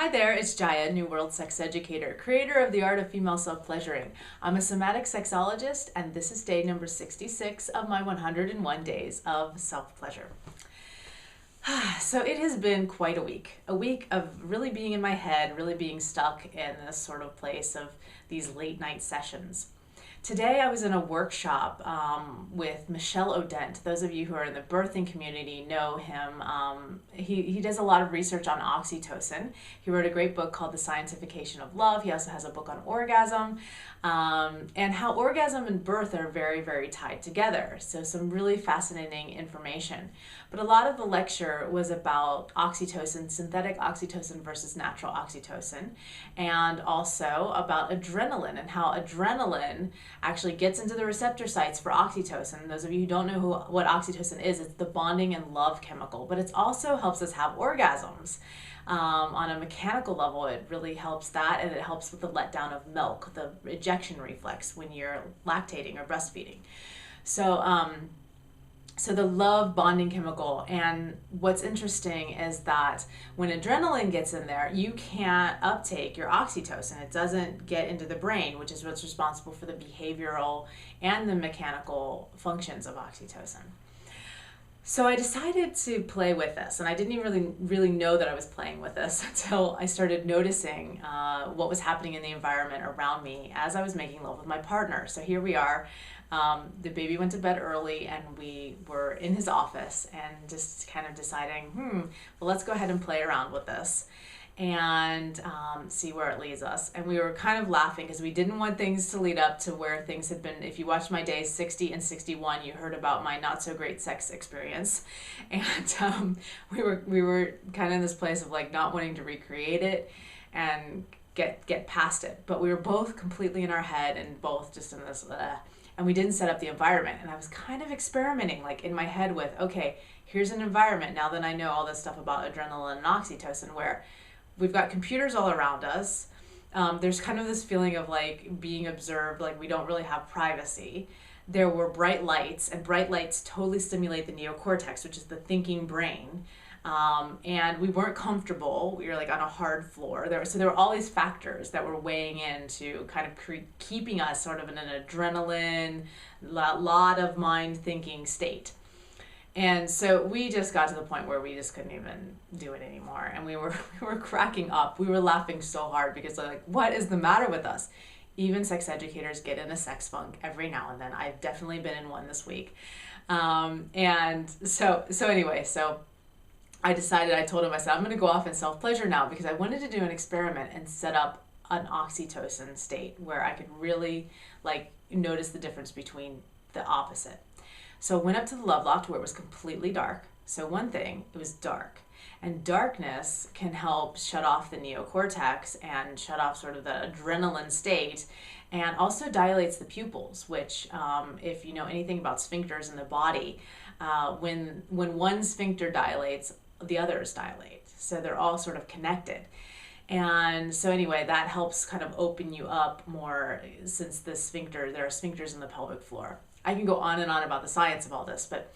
Hi there, it's Jaiya, New World Sex Educator, creator of the art of female self-pleasuring. I'm a somatic sexologist, and this is day number 66 of my 101 days of self-pleasure. So it has been quite a week of really being in my head, really being stuck in this sort of place of these late night sessions. Today I was in a workshop with Michel Odent. Those of you who are in the birthing community know him. He does a lot of research on oxytocin. He wrote a great book called The Scientification of Love. He also has a book on orgasm and how orgasm and birth are very, very tied together. So some really fascinating information. But a lot of the lecture was about oxytocin, synthetic oxytocin versus natural oxytocin, and also about adrenaline and how adrenaline actually gets into the receptor sites for oxytocin. Those of you who don't know what oxytocin is, it's the bonding and love chemical, but it also helps us have orgasms. On a mechanical level, it really helps that, and it helps with the letdown of milk, the ejection reflex when you're lactating or breastfeeding. So the love bonding chemical, and what's interesting is that when adrenaline gets in there, you can't uptake your oxytocin. It doesn't get into the brain, which is what's responsible for the behavioral and the mechanical functions of oxytocin. So I decided to play with this, and I didn't even really know that I was playing with this until I started noticing what was happening in the environment around me as I was making love with my partner. So here we are. The baby went to bed early, and we were in his office and just kind of deciding, well, let's go ahead and play around with this and see where it leads us. And we were kind of laughing because we didn't want things to lead up to where things had been. If you watched my days 60 and 61, you heard about my not so great sex experience. And we were kind of in this place of like not wanting to recreate it and get past it. But we were both completely in our head and both just in this, and we didn't set up the environment. And I was kind of experimenting like in my head with, okay, here's an environment now that I know all this stuff about adrenaline and oxytocin where we've got computers all around us. There's kind of this feeling of like being observed, like we don't really have privacy. There were bright lights, and bright lights totally stimulate the neocortex, which is the thinking brain. And we weren't comfortable. We were like on a hard floor. So there were all these factors that were weighing into kind of keeping us sort of in an adrenaline, lot of mind thinking state. And so we just got to the point where we just couldn't even do it anymore. And we were cracking up. We were laughing so hard because like, what is the matter with us? Even sex educators get in a sex funk every now and then. I've definitely been in one this week. And so anyway, I decided, I told him, I said, I'm going to go off in self-pleasure now because I wanted to do an experiment and set up an oxytocin state where I could really like notice the difference between the opposite. So I went up to the love loft where it was completely dark. So one thing, it was dark. And darkness can help shut off the neocortex and shut off sort of the adrenaline state, and also dilates the pupils, which if you know anything about sphincters in the body, when one sphincter dilates, the others dilate. So they're all sort of connected. And so anyway, that helps kind of open you up more since there are sphincters in the pelvic floor. I can go on and on about the science of all this, but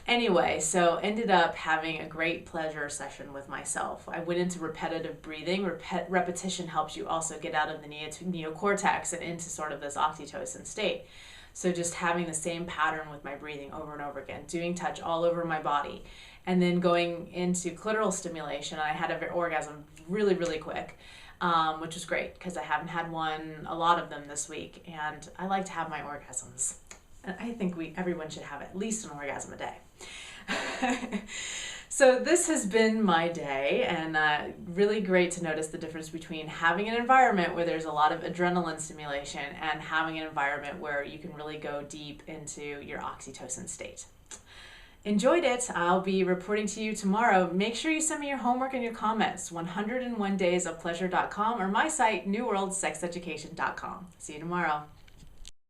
anyway, so ended up having a great pleasure session with myself. I went into repetitive breathing. Repetition helps you also get out of the neocortex and into sort of this oxytocin state. So just having the same pattern with my breathing over and over again, doing touch all over my body, and then going into clitoral stimulation. I had an orgasm really, really quick, which was great because I haven't had a lot of them this week, and I like to have my orgasms. And I think everyone should have at least an orgasm a day. So this has been my day, and really great to notice the difference between having an environment where there's a lot of adrenaline stimulation and having an environment where you can really go deep into your oxytocin state. Enjoyed it. I'll be reporting to you tomorrow. Make sure you send me your homework and your comments, 101daysofpleasure.com or my site, newworldsexeducation.com. See you tomorrow.